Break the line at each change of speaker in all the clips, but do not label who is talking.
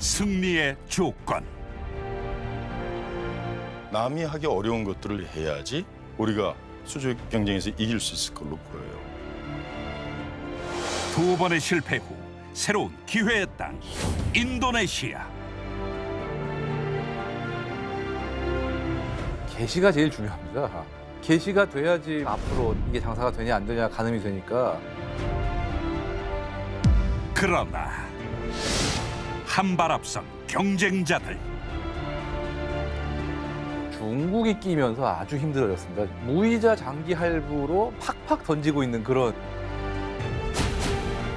승리의 조건.
남이 하기 어려운 것들을 해야지 우리가 수주 경쟁에서 이길 수 있을 걸로 보여요.
두 번의 실패 후 새로운 기회의 땅 인도네시아.
개시가 제일 중요합니다. 개시가 돼야지 앞으로 이게 장사가 되냐 안 되냐 가늠이 되니까.
그러나 한 발 앞선 경쟁자들.
중국이 끼면서 아주 힘들어졌습니다. 무이자 장기 할부로 팍팍 던지고 있는 그런.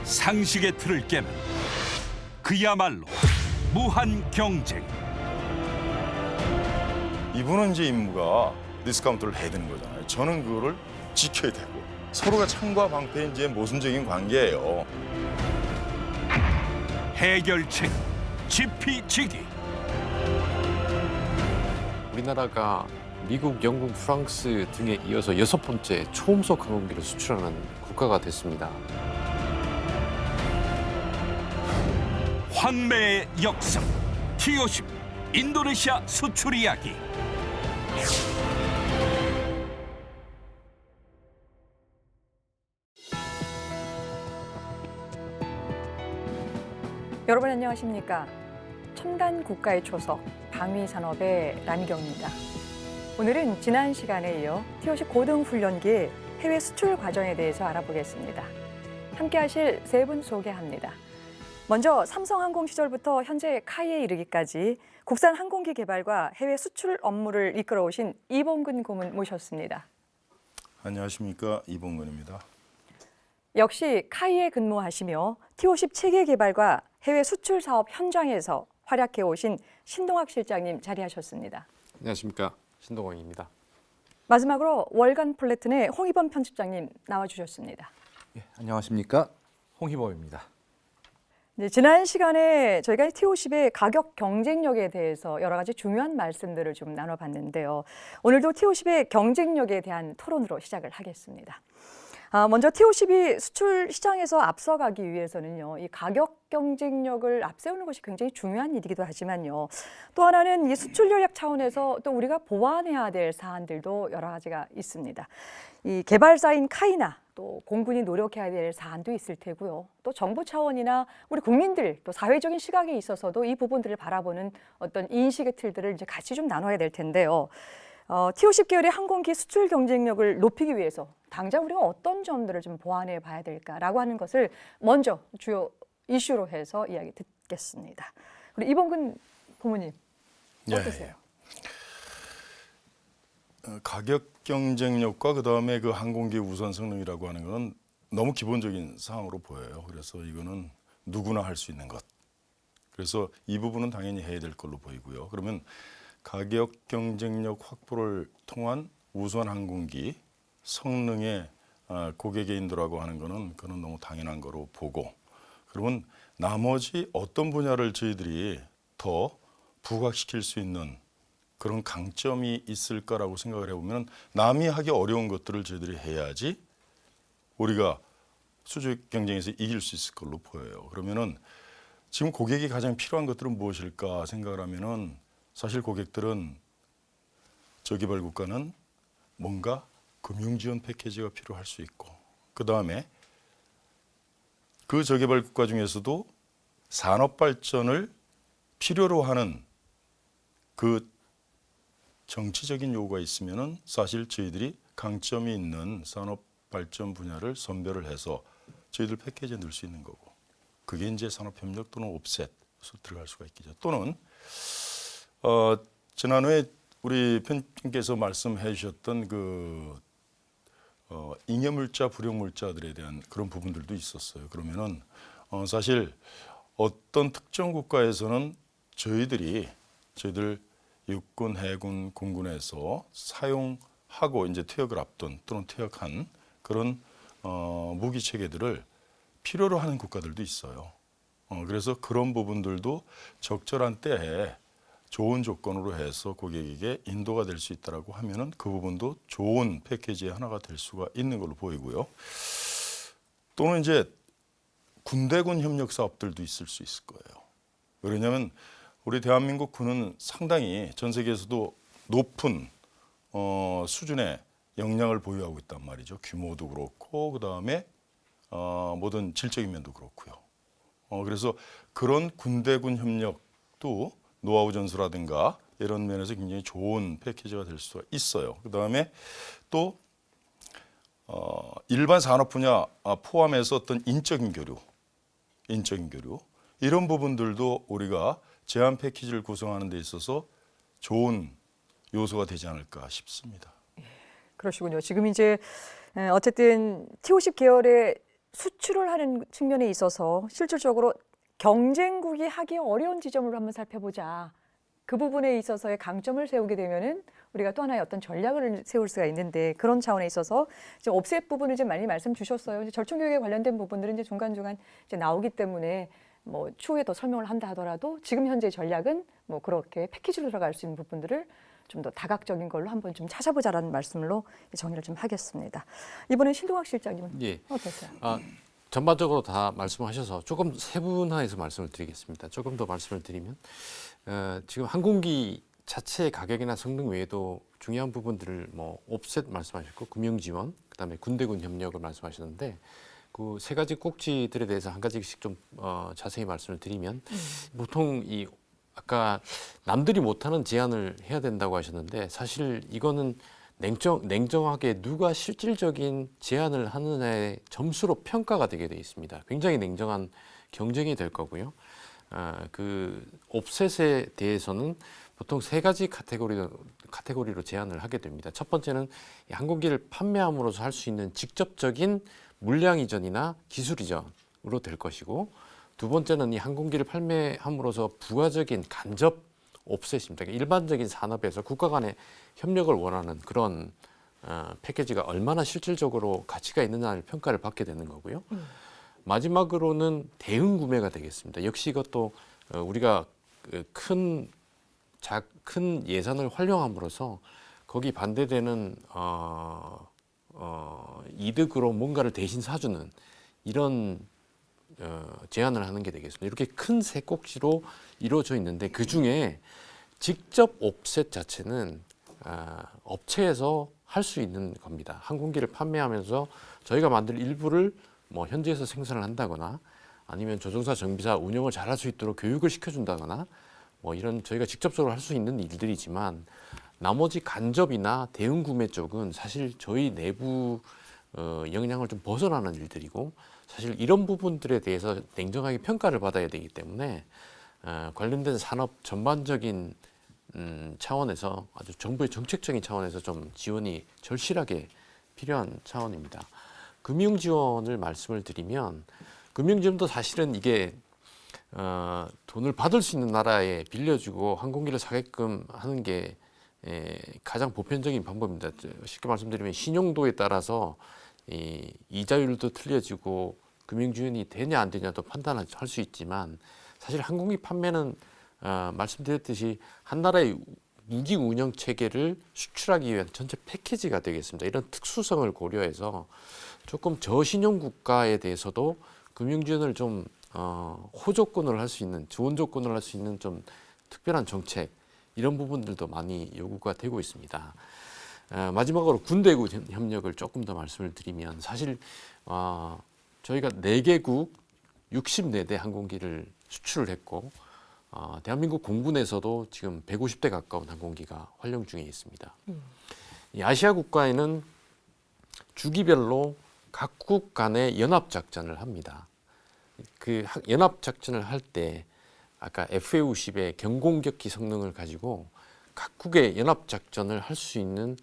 상식의 틀을 깨는 그야말로 무한 경쟁.
이분은 이제 임무가 디스카운트를 해야 되는 거잖아요. 저는 그거를 지켜야 되고 서로가 창과 방패인 이제 모순적인 관계예요.
해결책 지피지기.
우리나라가 미국, 영국, 프랑스 등에 이어서 6번째 초음속 항공기를 수출하는 국가가 됐습니다.
황매의 역사 T-50 인도네시아 수출 이야기.
여러분 안녕하십니까? 첨단 국가의 초석, 방위산업의 남경입니다. 오늘은 지난 시간에 이어 T-50 고등훈련기 해외 수출 과정에 대해서 알아보겠습니다. 함께 하실 세 분 소개합니다. 먼저 삼성항공 시절부터 현재 카이에 이르기까지 국산 항공기 개발과 해외 수출 업무를 이끌어오신 이봉근 고문 모셨습니다.
안녕하십니까, 이봉근입니다.
역시 카이에 근무하시며 T-50 체계 개발과 해외 수출 사업 현장에서 활약해 오신 신동학 실장님 자리하셨습니다.
안녕하십니까, 신동광입니다.
마지막으로 월간 플래툰의 홍희범 편집장님 나와주셨습니다.
예, 안녕하십니까, 홍희범입니다.
네, 지난 시간에 저희가 T-50의 가격 경쟁력에 대해서 여러 가지 중요한 말씀들을 좀 나눠봤는데요. 오늘도 T-50의 경쟁력에 대한 토론으로 시작을 하겠습니다. 먼저 T-50이 수출 시장에서 앞서가기 위해서는요, 이 가격 경쟁력을 앞세우는 것이 굉장히 중요한 일이기도 하지만요. 또 하나는 이 수출 전략 차원에서 또 우리가 보완해야 될 사안들도 여러 가지가 있습니다. 이 개발사인 카이나 또 공군이 노력해야 될 사안도 있을 테고요. 또 정부 차원이나 우리 국민들 또 사회적인 시각에 있어서도 이 부분들을 바라보는 어떤 인식의 틀들을 이제 같이 좀 나눠야 될 텐데요. T-50 계열의 항공기 수출 경쟁력을 높이기 위해서 당장 우리가 어떤 점들을 좀 보완해 봐야 될까라고 하는 것을 먼저 주요 이슈로 해서 이야기 듣겠습니다. 우리 이봉근 고문님 어떠세요?
가격 경쟁력과 그다음에 그 항공기 우선 성능이라고 하는 건 너무 기본적인 사항으로 보여요. 그래서 이거는 누구나 할 수 있는 것. 그래서 이 부분은 당연히 해야 될 걸로 보이고요. 그러면 가격 경쟁력 확보를 통한 우선 항공기 성능의 고객의 인도라고 하는 거는 그건 너무 당연한 거로 보고, 그러면 나머지 어떤 분야를 저희들이 더 부각시킬 수 있는 그런 강점이 있을까라고 생각을 해보면 남이 하기 어려운 것들을 저희들이 해야지 우리가 수주 경쟁에서 이길 수 있을 걸로 보여요. 그러면은 지금 고객이 가장 필요한 것들은 무엇일까 생각을 하면은 사실 고객들은 저개발 국가는 뭔가 금융 지원 패키지가 필요할 수 있고, 그 다음에 그 저개발 국가 중에서도 산업 발전을 필요로 하는 그 정치적인 요구가 있으면은 사실 저희들이 강점이 있는 산업 발전 분야를 선별을 해서 저희들 패키지에 넣을 수 있는 거고, 그게 이제 산업협력 또는 옵셋으로 들어갈 수가 있겠죠. 또는 지난해 우리 편집께서 말씀해 주셨던 그 잉여물자, 불용물자들에 대한 그런 부분들도 있었어요. 그러면은 사실 어떤 특정 국가에서는 저희들 육군, 해군, 공군에서 사용하고 이제 퇴역을 앞둔 또는 퇴역한 그런 무기 체계들을 필요로 하는 국가들도 있어요. 그래서 그런 부분들도 적절한 때에 좋은 조건으로 해서 고객에게 인도가 될 수 있다라고 하면은 그 부분도 좋은 패키지의 하나가 될 수가 있는 걸로 보이고요. 또는 이제 군대군 협력 사업들도 있을 수 있을 거예요. 왜냐하면 우리 대한민국 군은 상당히 전 세계에서도 높은 수준의 역량을 보유하고 있단 말이죠. 규모도 그렇고 그다음에 모든 질적인 면도 그렇고요. 그래서 그런 군대군 협력도 노하우 전수라든가 이런 면에서 굉장히 좋은 패키지가 될 수가 있어요. 그다음에 또 일반 산업 분야 포함해서 어떤 인적인 교류 이런 부분들도 우리가 제한 패키지를 구성하는 데 있어서 좋은 요소가 되지 않을까 싶습니다.
그러시군요. 지금 이제 어쨌든 T50 계열의 수출을 하는 측면에 있어서 실질적으로 경쟁국이 하기 어려운 지점을 한번 살펴보자. 그 부분에 있어서의 강점을 세우게 되면은 우리가 또 하나의 어떤 전략을 세울 수가 있는데 그런 차원에 있어서 이제 옵셋 부분을 이제 많이 말씀 주셨어요. 이제 절충 교육에 관련된 부분들은 이제 중간중간 이제 나오기 때문에 뭐 추후에 더 설명을 한다 하더라도 지금 현재 전략은 뭐 그렇게 패키지로 들어갈 수 있는 부분들을 좀 더 다각적인 걸로 한번 좀 찾아보자라는 말씀으로 정리를 좀 하겠습니다. 이번엔 신동학 실장님은
예.
어떠세요?
전반적으로 다 말씀하셔서 조금 세분화해서 말씀을 드리겠습니다. 조금 더 말씀을 드리면 지금 항공기 자체 가격이나 성능 외에도 중요한 부분들을 뭐 옵셋 말씀하셨고 금융 지원, 그다음에 군대군 협력을 말씀하셨는데 그 세 가지 꼭지들에 대해서 한 가지씩 좀 자세히 말씀을 드리면 보통 이 아까 남들이 못하는 제안을 해야 된다고 하셨는데 사실 이거는 냉정하게 누가 실질적인 제안을 하느냐의 점수로 평가가 되게 돼 있습니다. 굉장히 냉정한 경쟁이 될 거고요. 그 옵셋에 대해서는 보통 세 가지 카테고리로 제안을 하게 됩니다. 첫 번째는 이 항공기를 판매함으로써 할 수 있는 직접적인 물량 이전이나 기술 이전으로 될 것이고, 두 번째는 이 항공기를 판매함으로써 부가적인 간접 옵셋입니다. 그러니까 일반적인 산업에서 국가 간의 협력을 원하는 그런 패키지가 얼마나 실질적으로 가치가 있느냐를 평가를 받게 되는 거고요. 마지막으로는 대응 구매가 되겠습니다. 역시 이것도 우리가 큰 예산을 활용함으로써 거기 반대되는 이득으로 뭔가를 대신 사주는 이런 제안을 하는 게 되겠습니다. 이렇게 큰 세 꼭지로 이루어져 있는데 그 중에 직접 옵셋 자체는 업체에서 할 수 있는 겁니다. 항공기를 판매하면서 저희가 만들 일부를 뭐 현지에서 생산을 한다거나 아니면 조종사 정비사 운영을 잘할 수 있도록 교육을 시켜준다거나 뭐 이런 저희가 직접적으로 할 수 있는 일들이지만 나머지 간접이나 대응 구매 쪽은 사실 저희 내부 역량을 좀 벗어나는 일들이고 사실 이런 부분들에 대해서 냉정하게 평가를 받아야 되기 때문에 관련된 산업 전반적인 차원에서 아주 정부의 정책적인 차원에서 좀 지원이 절실하게 필요한 차원입니다. 금융 지원을 말씀을 드리면 금융 지원도 사실은 이게 돈을 받을 수 있는 나라에 빌려주고 항공기를 사게끔 하는 게 가장 보편적인 방법입니다. 쉽게 말씀드리면 신용도에 따라서 이자율도 틀려지고 금융 지원이 되냐 안 되냐도 판단할 수 있지만 사실 항공기 판매는 말씀드렸듯이 한 나라의 무기 운영 체계를 수출하기 위한 전체 패키지가 되겠습니다. 이런 특수성을 고려해서 조금 저신용 국가에 대해서도 금융 지원을 좀 호조권을 할 수 있는, 지원 조건을 할 수 있는 좀 특별한 정책 이런 부분들도 많이 요구가 되고 있습니다. 마지막으로 군대군 협력을 조금 더 말씀을 드리면 사실 저희가 4개국 64대 항공기를 수출을 했고 대한민국 공군에서도 지금 150대 가까운 항공기가 활용 중에 있습니다. 이 아시아 국가에는 주기별로 각국 간의 연합 작전을 합니다. 그 연합 작전을 할 때 아까 FA-50의 경공격기 성능을 가지고 각국의 연합 작전을 할 수 있는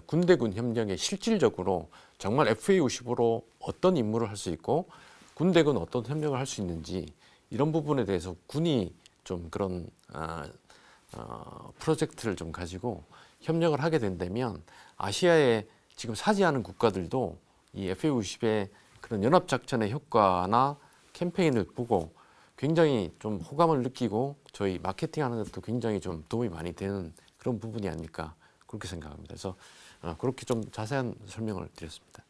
군대군 협력에 실질적으로 정말 FA-50으로 어떤 임무를 할 수 있고 군대군 어떤 협력을 할 수 있는지 이런 부분에 대해서 군이 좀 그런 프로젝트를 좀 가지고 협력을 하게 된다면 아시아에 지금 사지하는 국가들도 이 FA-50의 그런 연합 작전의 효과나 캠페인을 보고 굉장히 좀 호감을 느끼고 저희 마케팅하는 것도 굉장히 좀 도움이 많이 되는 그런 부분이 아닐까 그렇게 생각합니다. 그래서 그렇게 좀 자세한 설명을 드렸습니다.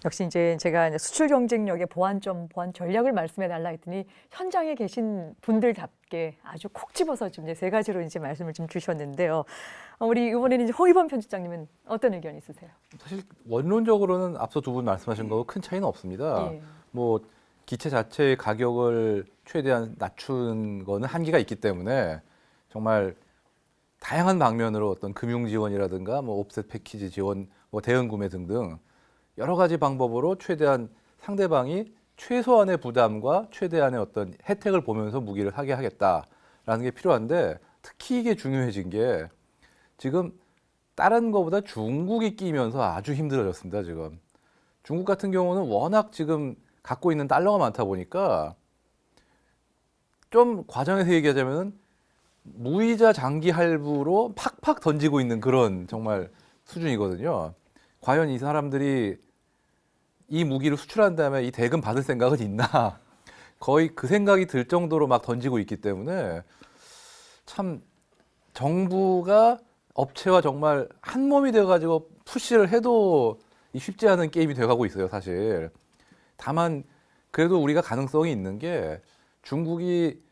역시 이제 제가 이제 수출 경쟁력의 보완점, 보완 전략을 말씀해 달라 했더니 현장에 계신 분들답게 아주 콕 집어서 좀 이제 세 가지로 이제 말씀을 좀 주셨는데요. 우리 이번에는 이제 홍희범 편집장님은 어떤 의견 있으세요?
사실 원론적으로는 앞서 두 분 말씀하신 거하고 큰 차이는 없습니다.
예.
뭐 기체 자체의 가격을 최대한 낮춘 거는 한계가 있기 때문에 정말 다양한 방면으로 어떤 금융 지원이라든가 뭐 옵셋 패키지 지원, 뭐 대응 구매 등등 여러 가지 방법으로 최대한 상대방이 최소한의 부담과 최대한의 어떤 혜택을 보면서 무기를 사게 하겠다라는 게 필요한데 특히 이게 중요해진 게 지금 다른 거보다 중국이 끼면서 아주 힘들어졌습니다. 지금 중국 같은 경우는 워낙 지금 갖고 있는 달러가 많다 보니까 좀 과정에서 얘기하자면 무이자 장기 할부로 팍팍 던지고 있는 그런 정말 수준이거든요. 과연 이 사람들이 이 무기를 수출한 다음에 이 대금 받을 생각은 있나? 거의 그 생각이 들 정도로 막 던지고 있기 때문에 참 정부가 업체와 정말 한 몸이 돼가지고 푸시를 해도 쉽지 않은 게임이 돼가고 있어요, 사실. 다만 그래도 우리가 가능성이 있는 게 중국이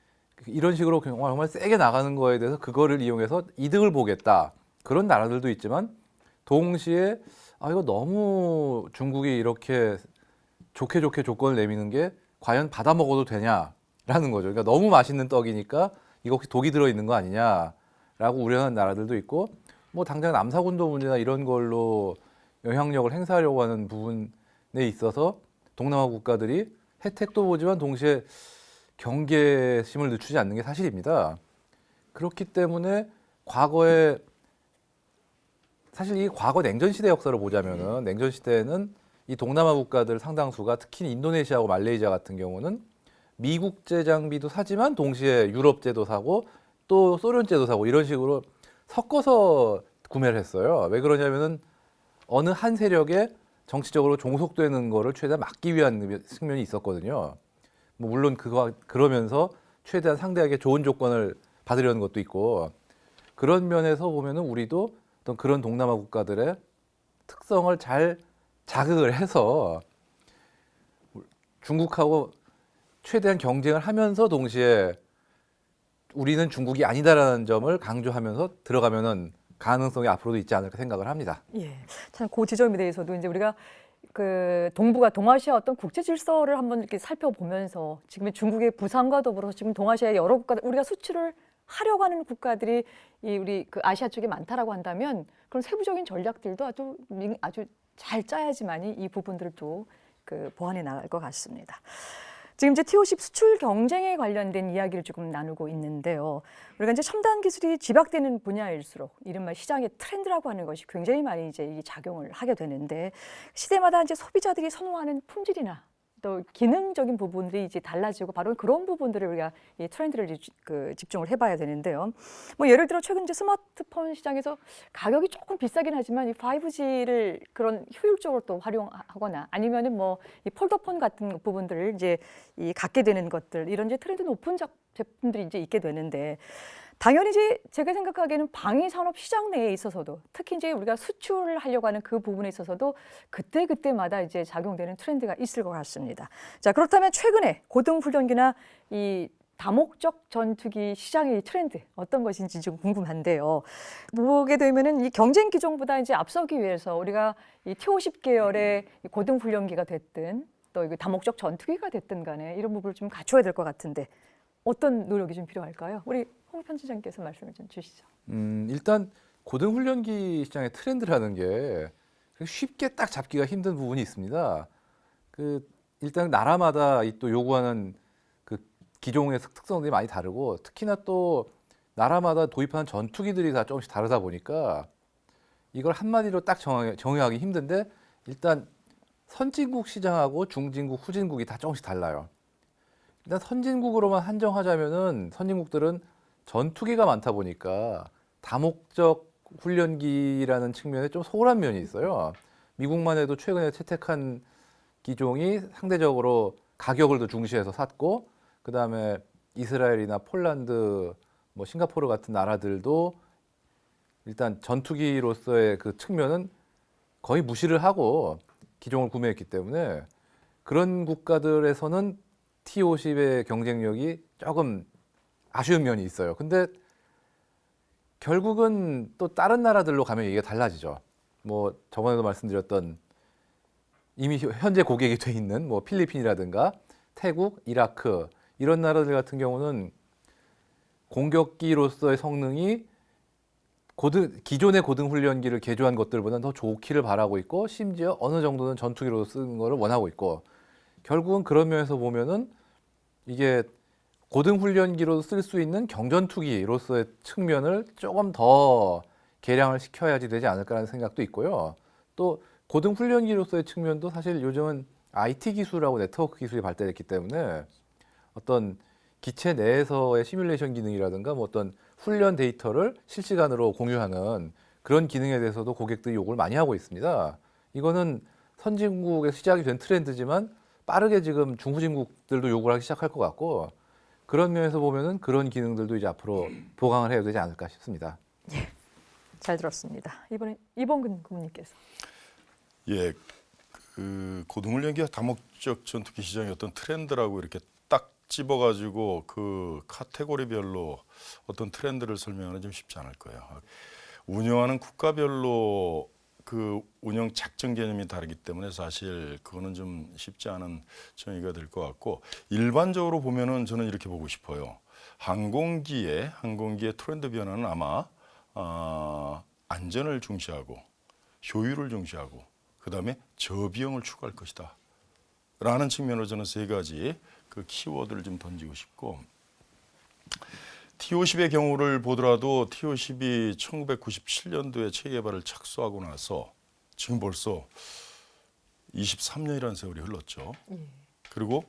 이런 식으로 정말 세게 나가는 거에 대해서 그거를 이용해서 이득을 보겠다. 그런 나라들도 있지만 동시에 이거 너무 중국이 이렇게 좋게 조건을 내미는 게 과연 받아 먹어도 되냐라는 거죠. 그러니까 너무 맛있는 떡이니까 이거 혹시 독이 들어있는 거 아니냐라고 우려하는 나라들도 있고 뭐 당장 남사군도 문제나 이런 걸로 영향력을 행사하려고 하는 부분에 있어서 동남아 국가들이 혜택도 보지만 동시에 경계심을 늦추지 않는 게 사실입니다. 그렇기 때문에 과거에 사실 이 과거 냉전 시대 역사를 보자면은 냉전 시대에는 이 동남아 국가들 상당수가 특히 인도네시아하고 말레이시아 같은 경우는 미국제 장비도 사지만 동시에 유럽제도 사고 또 소련제도 사고 이런 식으로 섞어서 구매를 했어요. 왜 그러냐면은 어느 한 세력에 정치적으로 종속되는 거를 최대한 막기 위한 측면이 있었거든요. 뭐 물론 그러면서 최대한 상대에게 좋은 조건을 받으려는 것도 있고 그런 면에서 보면은 우리도 어떤 그런 동남아 국가들의 특성을 잘 자극을 해서 중국하고 최대한 경쟁을 하면서 동시에 우리는 중국이 아니다라는 점을 강조하면서 들어가면은 가능성이 앞으로도 있지 않을까 생각을 합니다.
예, 참 그 지점에 대해서도 이제 우리가 그 동북아, 동아시아 어떤 국제 질서를 한번 이렇게 살펴보면서 지금 중국의 부상과 더불어서 지금 동아시아 여러 국가들 우리가 수출을 하려고 하는 국가들이 우리 그 아시아 쪽에 많다라고 한다면 그런 세부적인 전략들도 아주 잘 짜야지만이 이 부분들도 그 보완해 나갈 것 같습니다. 지금 이제 T50 수출 경쟁에 관련된 이야기를 조금 나누고 있는데요. 우리가 이제 첨단 기술이 집약되는 분야일수록 이른바 시장의 트렌드라고 하는 것이 굉장히 많이 이제 작용을 하게 되는데 시대마다 이제 소비자들이 선호하는 품질이나 또 기능적인 부분들이 이제 달라지고 바로 그런 부분들을 우리가 이 트렌드를 집중을 해봐야 되는데요. 뭐 예를 들어 최근 이제 스마트폰 시장에서 가격이 조금 비싸긴 하지만 이 5G를 그런 효율적으로 또 활용하거나 아니면은 뭐 이 폴더폰 같은 부분들을 이제 갖게 되는 것들 이런 이제 트렌드 높은 제품들이 이제 있게 되는데. 당연히 이제 제가 생각하기에는 방위 산업 시장 내에 있어서도 특히 이제 우리가 수출을 하려고 하는 그 부분에 있어서도 그때마다 이제 작용되는 트렌드가 있을 것 같습니다. 자, 그렇다면 최근에 고등훈련기나 이 다목적 전투기 시장의 트렌드 어떤 것인지 좀 궁금한데요. 보게 되면은 이 경쟁 기종보다 이제 앞서기 위해서 우리가 이 T50 계열의 고등훈련기가 됐든 또 이 다목적 전투기가 됐든 간에 이런 부분을 좀 갖춰야 될 것 같은데 어떤 노력이 좀 필요할까요? 우리 홍 편집장께서 말씀을 좀 주시죠.
일단 고등훈련기 시장의 트렌드라는 게 쉽게 딱 잡기가 힘든 부분이 있습니다. 일단 나라마다 또 요구하는 그 기종의 특성들이 많이 다르고 특히나 또 나라마다 도입하는 전투기들이 다 조금씩 다르다 보니까 이걸 한마디로 딱 정의하기 힘든데 일단 선진국 시장하고 중진국, 후진국이 다 조금씩 달라요. 일단 선진국으로만 한정하자면은 선진국들은 전투기가 많다 보니까 다목적 훈련기라는 측면에 좀 소홀한 면이 있어요. 미국만 해도 최근에 채택한 기종이 상대적으로 가격을 더 중시해서 샀고 그다음에 이스라엘이나 폴란드, 뭐 싱가포르 같은 나라들도 일단 전투기로서의 그 측면은 거의 무시를 하고 기종을 구매했기 때문에 그런 국가들에서는 T-50의 경쟁력이 조금 아쉬운 면이 있어요. 근데 결국은 또 다른 나라들로 가면 얘기가 달라지죠. 뭐 저번에도 말씀드렸던 이미 현재 고객이 돼 있는 뭐 필리핀이라든가 태국, 이라크 이런 나라들 같은 경우는 공격기로서의 성능이 기존의 고등훈련기를 개조한 것들보다는 더 좋기를 바라고 있고 심지어 어느 정도는 전투기로 쓰는 거를 원하고 있고 결국은 그런 면에서 보면은 이게 고등훈련기로 쓸 수 있는 경전투기로서의 측면을 조금 더 개량을 시켜야지 되지 않을까라는 생각도 있고요. 또 고등훈련기로서의 측면도 사실 요즘은 IT 기술하고 네트워크 기술이 발달했기 때문에 어떤 기체 내에서의 시뮬레이션 기능이라든가 뭐 어떤 훈련 데이터를 실시간으로 공유하는 그런 기능에 대해서도 고객들이 요구를 많이 하고 있습니다. 이거는 선진국에서 시작이 된 트렌드지만 빠르게 지금 중후진국들도 요구를 하기 시작할 것 같고 그런 면에서 보면은 그런 기능들도 이제 앞으로 보강을 해야 되지 않을까 싶습니다.
잘 들었습니다. 이번에 이봉근 국민님께서.
예, 그 고등훈련기와 다목적 전투기 시장의 어떤 트렌드라고 이렇게 딱 집어가지고 그 카테고리별로 어떤 트렌드를 설명하는 좀 쉽지 않을 거예요. 운영하는 국가별로 그 운영 작전 개념이 다르기 때문에 사실 그거는 좀 쉽지 않은 정의가 될 것 같고 일반적으로 보면은 저는 이렇게 보고 싶어요. 항공기의 트렌드 변화는 아마 안전을 중시하고 효율을 중시하고 그다음에 저비용을 추구할 것이다. 라는 측면으로 저는 세 가지 그 키워드를 좀 던지고 싶고 T-50의 경우를 보더라도 T-50이 1997년도에 체개발을 착수하고 나서 지금 벌써 23년이라는 세월이 흘렀죠. 그리고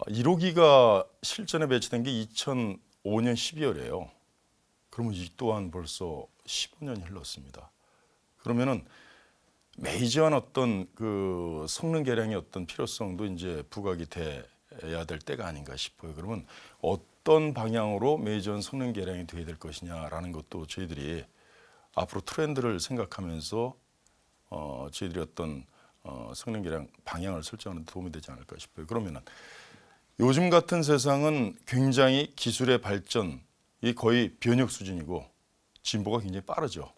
1호기가 실전에 배치된 게 2005년 12월이에요. 그러면 이 또한 벌써 15년이 흘렀습니다. 그러면은 메이저한 어떤 그 성능 개량의 어떤 필요성도 이제 부각이 돼야 될 때가 아닌가 싶어요. 그러면 어떤 방향으로 메이저한 성능 개량이 돼야 될 것이냐라는 것도 저희들이 앞으로 트렌드를 생각하면서 저희들이 어떤 성능 개량 방향을 설정하는 데 도움이 되지 않을까 싶어요. 그러면은 요즘 같은 세상은 굉장히 기술의 발전이 거의 변혁 수준이고 진보가 굉장히 빠르죠.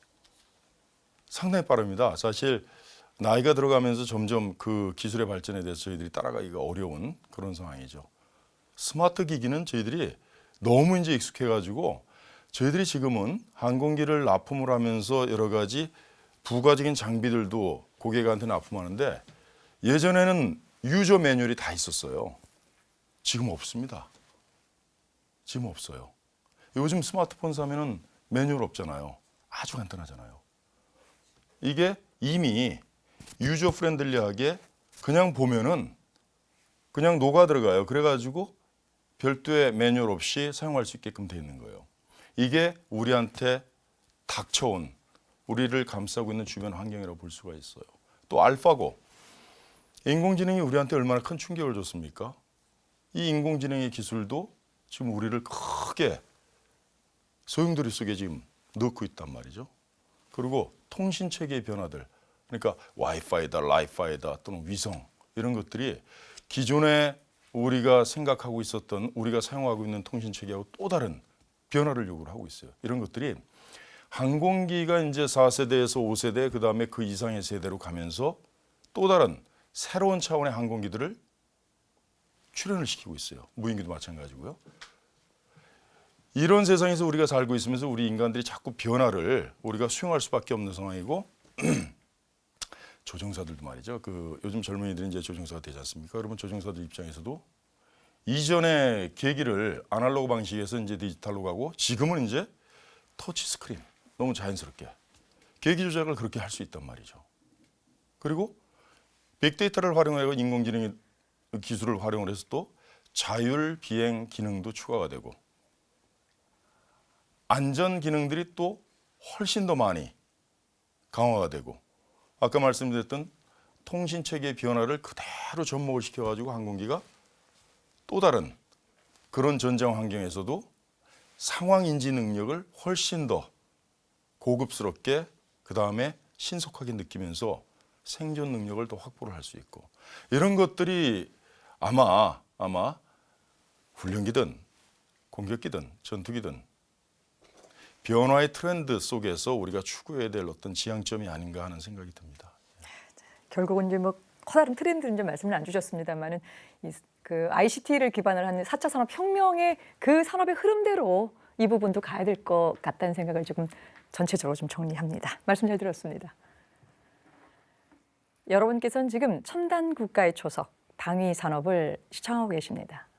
상당히 빠릅니다. 사실 나이가 들어가면서 점점 그 기술의 발전에 대해서 저희들이 따라가기가 어려운 그런 상황이죠. 스마트 기기는 저희들이 너무 이제 익숙해가지고 저희들이 지금은 항공기를 납품을 하면서 여러 가지 부가적인 장비들도 고객한테 납품하는데 예전에는 유저 매뉴얼이 다 있었어요. 지금 없습니다. 지금 없어요. 요즘 스마트폰 사면은 매뉴얼 없잖아요. 아주 간단하잖아요. 이게 이미 유저 프렌들리하게 그냥 보면은 그냥 녹아 들어가요. 그래가지고 별도의 매뉴얼 없이 사용할 수 있게끔 되어 있는 거예요. 이게 우리한테 닥쳐온 우리를 감싸고 있는 주변 환경이라고 볼 수가 있어요. 또 알파고 인공지능이 우리한테 얼마나 큰 충격을 줬습니까? 이 인공지능의 기술도 지금 우리를 크게 소용돌이 속에 지금 넣고 있단 말이죠. 그리고 통신 체계의 변화들, 그러니까 와이파이다, 라이파이다 또는 위성 이런 것들이 기존에 우리가 생각하고 있었던 우리가 사용하고 있는 통신 체계하고 또 다른 변화를 요구를 하고 있어요. 이런 것들이 항공기가 이제 4세대에서 5세대 그다음에 그 이상의 세대로 가면서 또 다른 새로운 차원의 항공기들을 출현을 시키고 있어요. 무인기도 마찬가지고요. 이런 세상에서 우리가 살고 있으면서 우리 인간들이 자꾸 변화를 우리가 수용할 수밖에 없는 상황이고 조종사들도 말이죠. 그 요즘 젊은이들이 이제 조종사가 되지 않습니까? 그러면 조종사들 입장에서도 이전에 계기를 아날로그 방식에서 이제 디지털로 가고 지금은 이제 터치 스크린 너무 자연스럽게 계기 조작을 그렇게 할 수 있단 말이죠. 그리고 빅데이터를 활용하고 인공지능 기술을 활용을 해서 또 자율 비행 기능도 추가가 되고 안전 기능들이 또 훨씬 더 많이 강화가 되고 아까 말씀드렸던 통신 체계의 변화를 그대로 접목을 시켜가지고 항공기가 또 다른 그런 전장 환경에서도 상황 인지 능력을 훨씬 더 고급스럽게 그 다음에 신속하게 느끼면서 생존 능력을 더 확보를 할 수 있고 이런 것들이 아마 훈련기든 공격기든 전투기든 변화의 트렌드 속에서 우리가 추구해야 될 어떤 지향점이 아닌가 하는 생각이 듭니다.
결국은 이제 뭐 커다란 트렌드는 좀 말씀을 안 주셨습니다만은 그 ICT를 기반을 하는 4차 산업혁명의 그 산업의 흐름대로 이 부분도 가야 될 것 같다는 생각을 조금 전체적으로 좀 정리합니다. 말씀 잘 들었습니다. 여러분께서는 지금 첨단 국가의 초석, 방위 산업을 시청하고 계십니다.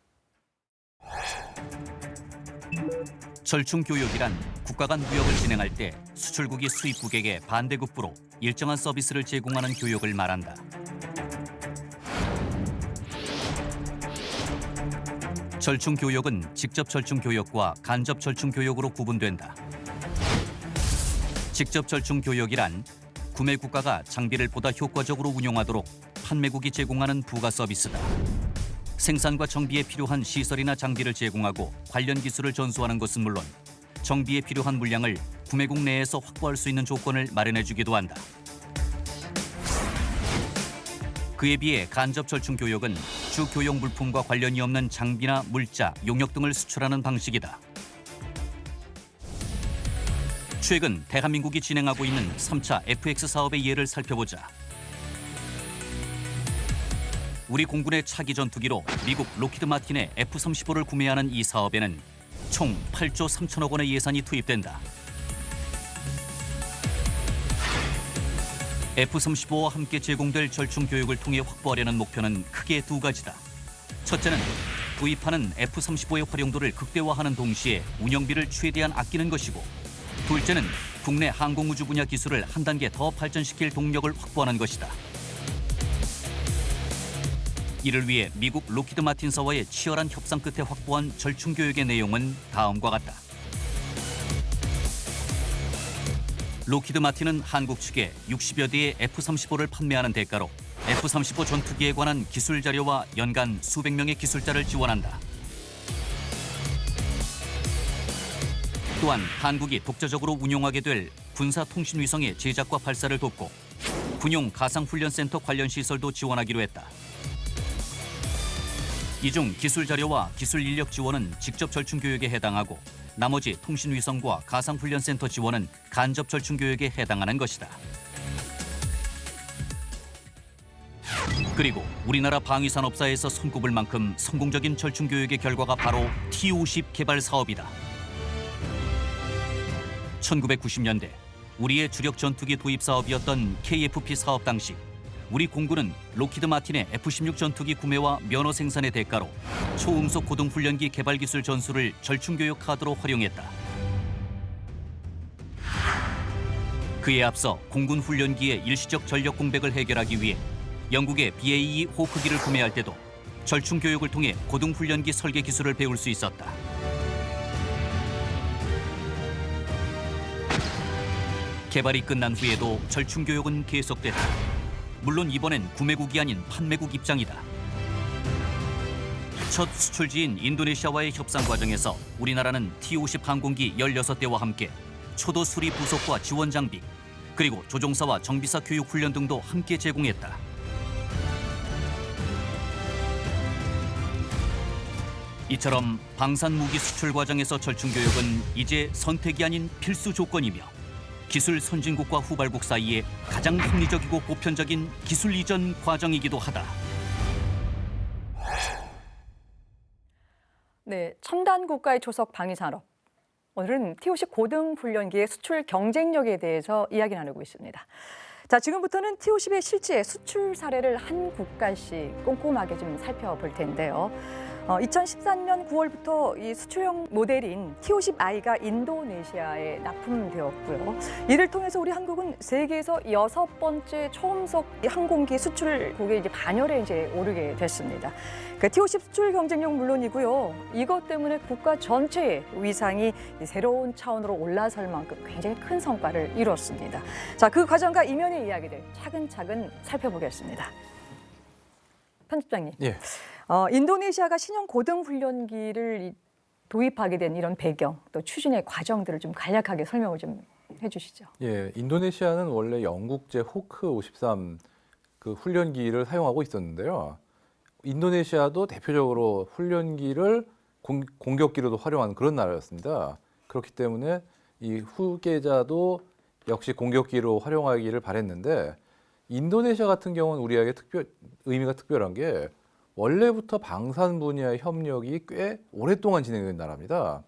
절충 교역이란 국가 간 무역을 진행할 때 수출국이 수입국에게 반대급부로 일정한 서비스를 제공하는 교역을 말한다. 절충 교역은 직접 절충 교역과 간접 절충 교역으로 구분된다. 직접 절충 교역이란 구매 국가가 장비를 보다 효과적으로 운용하도록 판매국이 제공하는 부가 서비스다. 생산과 정비에 필요한 시설이나 장비를 제공하고 관련 기술을 전수하는 것은 물론 정비에 필요한 물량을 구매국 내에서 확보할 수 있는 조건을 마련해 주기도 한다. 그에 비해 간접 절충 교역은 주 교역 물품과 관련이 없는 장비나 물자, 용역 등을 수출하는 방식이다. 최근 대한민국이 진행하고 있는 3차 FX 사업의 예를 살펴보자. 우리 공군의 차기 전투기로 미국 록히드 마틴의 F-35를 구매하는 이 사업에는 총 8조 3천억 원의 예산이 투입된다. F-35와 함께 제공될 절충 교육을 통해 확보하려는 목표는 크게 두 가지다. 첫째는 도입하는 F-35의 활용도를 극대화하는 동시에 운영비를 최대한 아끼는 것이고, 둘째는 국내 항공우주 분야 기술을 한 단계 더 발전시킬 동력을 확보하는 것이다. 이를 위해 미국 록히드 마틴사와의 치열한 협상 끝에 확보한 절충 교육의 내용은 다음과 같다. 록히드 마틴은 한국 측에 60여 대의 F-35를 판매하는 대가로 F-35 전투기에 관한 기술 자료와 연간 수백 명의 기술자를 지원한다. 또한 한국이 독자적으로 운용하게 될 군사통신위성의 제작과 발사를 돕고 군용 가상훈련센터 관련 시설도 지원하기로 했다. 이 중 기술 자료와 기술 인력 지원은 직접 절충 교육에 해당하고 나머지 통신위성과 가상훈련센터 지원은 간접 절충 교육에 해당하는 것이다. 그리고 우리나라 방위산업사에서 손꼽을 만큼 성공적인 절충 교육의 결과가 바로 T-50 개발 사업이다. 1990년대 우리의 주력 전투기 도입 사업이었던 KFP 사업 당시 우리 공군은 록히드 마틴의 F-16 전투기 구매와 면허 생산의 대가로 초음속 고등훈련기 개발 기술 전수를 절충교육 카드로 활용했다. 그에 앞서 공군 훈련기의 일시적 전력 공백을 해결하기 위해 영국의 BAE 호크기를 구매할 때도 절충교육을 통해 고등훈련기 설계 기술을 배울 수 있었다. 개발이 끝난 후에도 절충교육은 계속됐다. 물론 이번엔 구매국이 아닌 판매국 입장이다. 첫 수출지인 인도네시아와의 협상 과정에서 우리나라는 T-50 항공기 16대와 함께 초도 수리 부속과 지원 장비, 그리고 조종사와 정비사 교육 훈련 등도 함께 제공했다. 이처럼 방산 무기 수출 과정에서 절충 교육은 이제 선택이 아닌 필수 조건이며 기술 선진국과 후발국 사이에 가장 합리적이고 보편적인 기술 이전 과정이기도 하다.
네, 첨단 국가의 초석 방위산업. 오늘은 T-50 고등훈련기의 수출 경쟁력에 대해서 이야기 나누고 있습니다. 자, 지금부터는 T-50의 실제 수출 사례를 한 국가씩 꼼꼼하게 좀 살펴볼 텐데요. 2013년 9월부터 이 수출형 모델인 T-50I가 인도네시아에 납품되었고요. 이를 통해서 우리 한국은 세계에서 6번째 초음속 항공기 수출국의 이제 반열에 이제 오르게 됐습니다. 그 T-50 수출 경쟁력 물론이고요. 이것 때문에 국가 전체의 위상이 새로운 차원으로 올라설 만큼 굉장히 큰 성과를 이뤘습니다. 자, 그 과정과 이면의 이야기들 차근차근 살펴보겠습니다. 편집장님.
예.
인도네시아가 신형 고등훈련기를 도입하게 된 이런 배경, 또 추진의 과정들을 좀 간략하게 설명을 좀 해주시죠.
예, 인도네시아는 원래 영국제 호크 53 그 훈련기를 사용하고 있었는데요. 인도네시아도 대표적으로 훈련기를 공격기로도 활용하는 그런 나라였습니다. 그렇기 때문에 이 후계자도 역시 공격기로 활용하기를 바랬는데 인도네시아 같은 경우는 우리에게 의미가 특별한 게 원래부터 방산 분야의 협력이 꽤 오랫동안 진행된 나라입니다.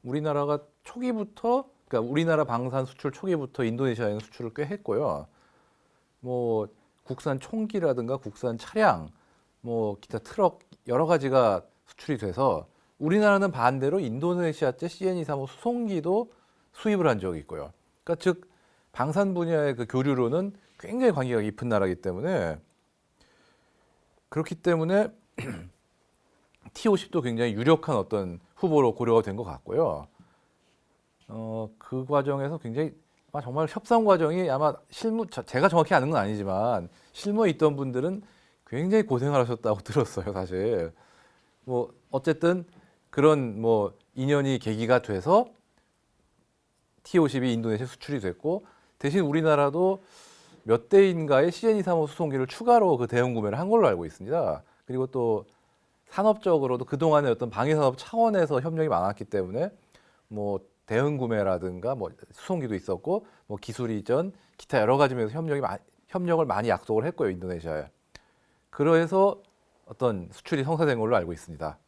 우리나라가 초기부터, 그러니까 우리나라 방산 수출 초기부터 인도네시아에는 수출을 꽤 했고요. 뭐 국산 총기라든가 국산 차량, 뭐 기타 트럭 여러 가지가 수출이 돼서 우리나라는 반대로 인도네시아제 CN235 수송기도 수입을 한 적이 있고요. 그러니까 즉 방산 분야의 그 교류로는 굉장히 관계가 깊은 나라이기 때문에 그렇기 때문에 T-50도 굉장히 유력한 어떤 후보로 고려가 된 것 같고요. 그 과정에서 굉장히 정말 협상 과정이 아마 제가 정확히 아는 건 아니지만 실무에 있던 분들은 굉장히 고생을 하셨다고 들었어요, 사실. 뭐 어쨌든 그런 뭐 인연이 계기가 돼서 T-50이 인도네시아 수출이 됐고 대신 우리나라도 몇 대인가의 CN235 수송기를 추가로 그 대응 구매를 한 걸로 알고 있습니다. 그리고 또 산업적으로도 그동안의 어떤 방위산업 차원에서 협력이 많았기 때문에 뭐 대응 구매라든가 뭐 수송기도 있었고 뭐 기술 이전 기타 여러 가지 면에서 협력을 많이 약속을 했고요, 인도네시아에. 그래서 어떤 수출이 성사된 걸로 알고 있습니다.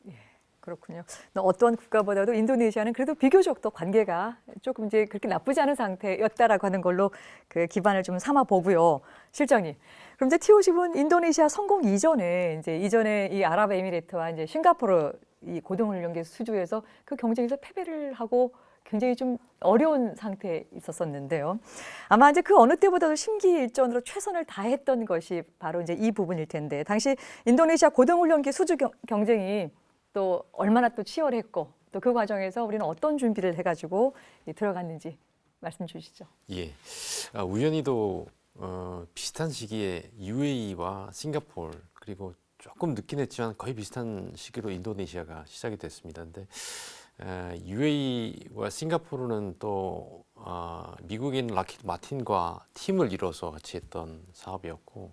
그렇군요. 어떤 국가보다도 인도네시아는 그래도 비교적 또 관계가 조금 이제 그렇게 나쁘지 않은 상태였다라고 하는 걸로 그 기반을 좀 삼아 보고요. 실장님. 그럼 이제 T-50은 인도네시아 성공 이전에 이 아랍에미리트와 이제 싱가포르 이 고등훈련기 수주에서 그 경쟁에서 패배를 하고 굉장히 좀 어려운 상태에 있었었는데요. 아마 이제 그 어느 때보다도 심기일전으로 최선을 다했던 것이 바로 이제 이 부분일 텐데 당시 인도네시아 고등훈련기 수주 경쟁이 또 얼마나 또 치열했고 또 그 과정에서 우리는 어떤 준비를 해가지고 들어갔는지 말씀 주시죠.
예, 우연히도 비슷한 시기에 UAE와 싱가포르 그리고 조금 늦긴 했지만 거의 비슷한 시기로 인도네시아가 시작이 됐습니다. 근데 UAE와 싱가포르는 또 미국인 락히드 마틴과 팀을 이뤄서 같이 했던 사업이었고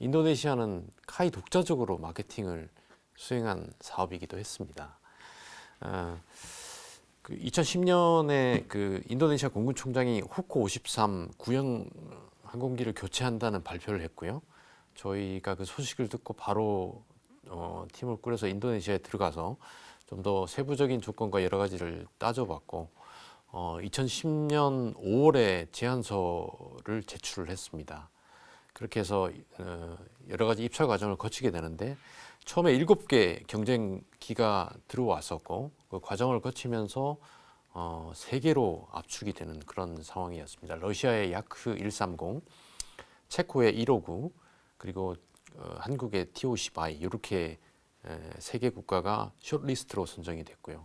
인도네시아는 카이 독자적으로 마케팅을 수행한 사업이기도 했습니다. 그 2010년에 그 인도네시아 공군 총장이 호크 53 구형 항공기를 교체한다는 발표를 했고요. 저희가 그 소식을 듣고 바로 팀을 꾸려서 인도네시아에 들어가서 좀 더 세부적인 조건과 여러 가지를 따져봤고 2010년 5월에 제안서를 제출을 했습니다. 그렇게 해서 여러 가지 입찰 과정을 거치게 되는데 처음에 7개 경쟁기가 들어왔었고 그 과정을 거치면서 3개로 압축이 되는 그런 상황이었습니다. 러시아의 야크 130, 체코의 159, 그리고 한국의 T-50I 이렇게 3개 국가가 숏리스트로 선정이 됐고요.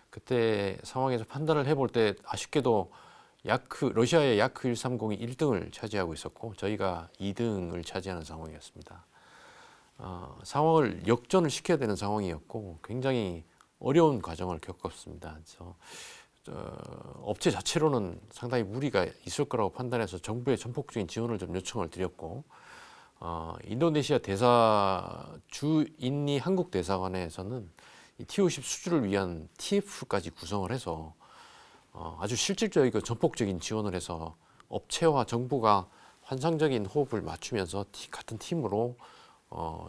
그때 상황에서 판단을 해볼 때 아쉽게도 러시아의 야크 130이 1등을 차지하고 있었고 저희가 2등을 차지하는 상황이었습니다. 상황을 역전을 시켜야 되는 상황이었고 굉장히 어려운 과정을 겪었습니다. 그래서 업체 자체로는 상당히 무리가 있을 거라고 판단해서 정부의 전폭적인 지원을 좀 요청을 드렸고 인도네시아 주 인니 한국 대사관에서는 이 T-50 수주를 위한 TF까지 구성을 해서 아주 실질적이고 전폭적인 지원을 해서 업체와 정부가 환상적인 호흡을 맞추면서 같은 팀으로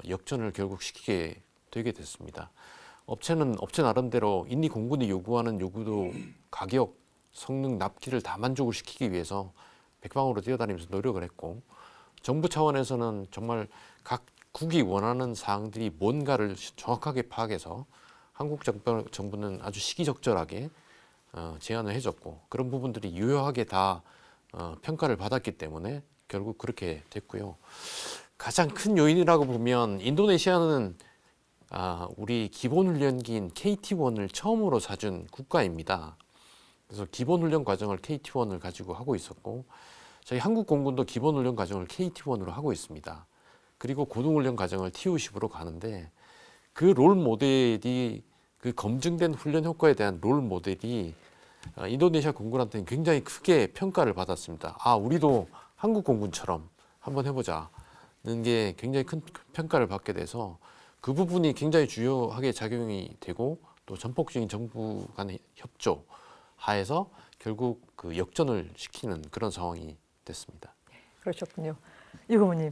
역전을 결국 시키게 되게 됐습니다. 업체는 업체 나름대로 인니 공군이 요구하는 요구도 가격, 성능, 납기를 다 만족을 시키기 위해서 백방으로 뛰어다니면서 노력을 했고 정부 차원에서는 정말 각 국이 원하는 사항들이 뭔가를 정확하게 파악해서 한국 정부는 아주 시기적절하게 제안을 해줬고 그런 부분들이 유효하게 다 평가를 받았기 때문에 결국 그렇게 됐고요. 가장 큰 요인이라고 보면 인도네시아는 우리 기본훈련기인 KT-1을 처음으로 사준 국가입니다. 그래서 기본훈련 과정을 KT-1을 가지고 하고 있었고 저희 한국 공군도 기본훈련 과정을 KT-1으로 하고 있습니다. 그리고 고등훈련 과정을 T-50으로 가는데 그 롤 모델이 그 검증된 훈련 효과에 대한 롤 모델이 인도네시아 공군한테는 굉장히 크게 평가를 받았습니다. 우리도 한국 공군처럼 한번 해보자. 게 굉장히 큰 평가를 받게 돼서 그 부분이 굉장히 주요하게 작용이 되고 또 전폭적인 정부 간의 협조 하에서 결국 그 역전을 시키는 그런 상황이 됐습니다.
그러셨군요. 이 고모님.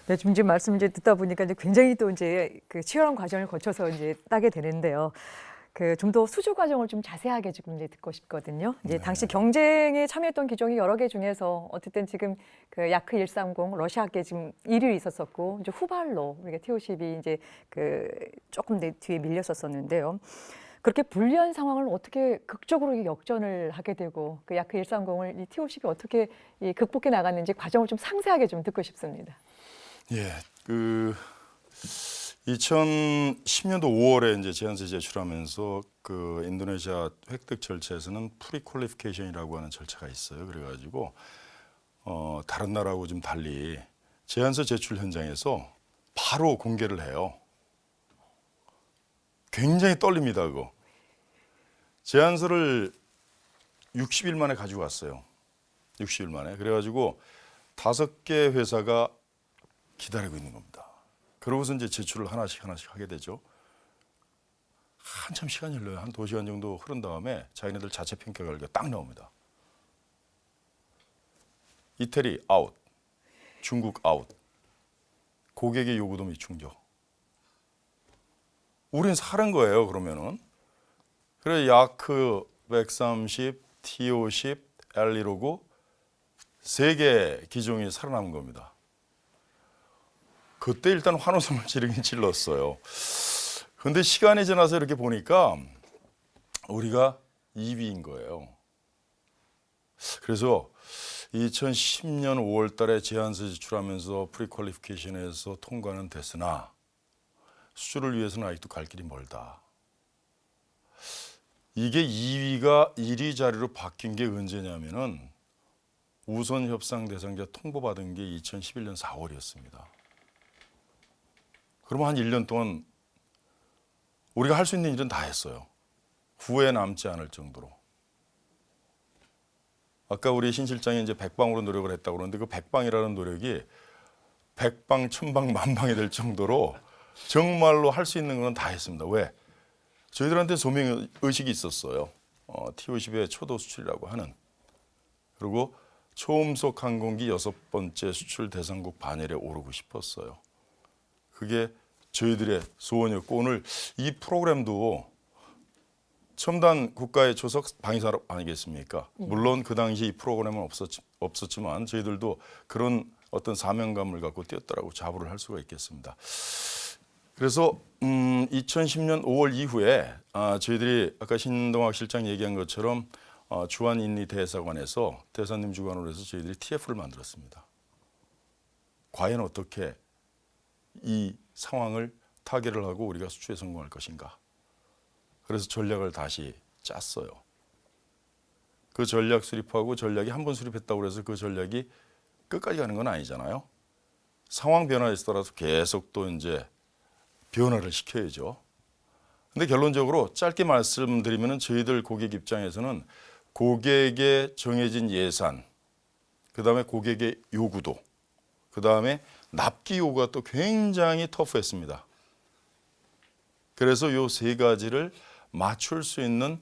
네, 지금 말씀 이제 듣다 보니까 이제 굉장히 또 이제 그 치열한 과정을 거쳐서 이제 따게 되는데요. 그 좀 더 수주 과정을 좀 자세하게 지금 이제 듣고 싶거든요. 이제 당시 경쟁에 참여했던 기종이 여러 개 중에서 어쨌든 지금 그 야크 130 러시아계 지금 1위에 있었었고 이제 후발로 우리가 T-50이 이제 그 조금 뒤에 밀렸었었는데요. 그렇게 불리한 상황을 어떻게 극적으로 역전을 하게 되고 그 야크 130을 이 T-50이 어떻게 극복해 나갔는지 과정을 좀 상세하게 좀 듣고 싶습니다.
예, 2010년도 5월에 이제 제안서 제출하면서 그 인도네시아 획득 절차에서는 프리퀄리피케이션이라고 하는 절차가 있어요. 그래가지고 다른 나라하고 좀 달리 제안서 제출 현장에서 바로 공개를 해요. 굉장히 떨립니다, 그거. 제안서를 60일 만에 가지고 왔어요. 60일 만에. 그래가지고 5개 회사가 기다리고 있는 겁니다. 그러고서 이제 제출을 하나씩 하게 되죠. 한참 시간이 흘러요. 한 2시간 정도 흐른 다음에 자기네들 자체 평가 결과가 딱 나옵니다. 이태리 아웃, 중국 아웃, 고객의 요구도 미충족. 우린 사는 거예요, 그러면은. 그래 야크 130, T-50, L159 3개 기종이 살아남은 겁니다. 그때 일단 환호성을 지르긴 질렀어요. 그런데 시간이 지나서 이렇게 보니까 우리가 2위인 거예요. 그래서 2010년 5월 달에 제안서 제출하면서 프리퀄리피케이션에서 통과는 됐으나 수주를 위해서는 아직도 갈 길이 멀다. 이게 2위가 1위 자리로 바뀐 게 언제냐면은 우선 협상 대상자 통보받은 게 2011년 4월이었습니다. 그러면 한 1년 동안 우리가 할 수 있는 일은 다 했어요. 후회 남지 않을 정도로. 아까 우리 신 실장이 이제 100방으로 노력을 했다고 그러는데 그 100방이라는 노력이 100방, 1000방, 만방이 될 정도로 정말로 할 수 있는 건 다 했습니다. 왜? 저희들한테 소명 의식이 있었어요. T-50의 초도 수출이라고 하는. 그리고 초음속 항공기 6번째 수출 대상국 반열에 오르고 싶었어요. 그게 저희들의 소원이었고 오늘 이 프로그램도 첨단 국가의 초석 방위산업 아니겠습니까? 물론 그 당시 이 프로그램은 없었지만 저희들도 그런 어떤 사명감을 갖고 뛰었다라고 자부를 할 수가 있겠습니다. 그래서 2010년 5월 이후에 저희들이 아까 신동학 실장 얘기한 것처럼 주한인리 대사관에서 대사님 주관으로 해서 저희들이 TF를 만들었습니다. 과연 어떻게 이 상황을 타개를 하고 우리가 수출에 성공할 것인가. 그래서 전략을 다시 짰어요. 그 전략 수립하고 전략이 한 번 수립했다고 해서 그 전략이 끝까지 가는 건 아니잖아요. 상황 변화에 따라서 계속 또 이제 변화를 시켜야죠. 근데 결론적으로 짧게 말씀드리면 저희들 고객 입장에서는 고객의 정해진 예산, 그다음에 고객의 요구도, 그다음에 납기 요구가 또 굉장히 터프했습니다. 그래서 이 3가지를 맞출 수 있는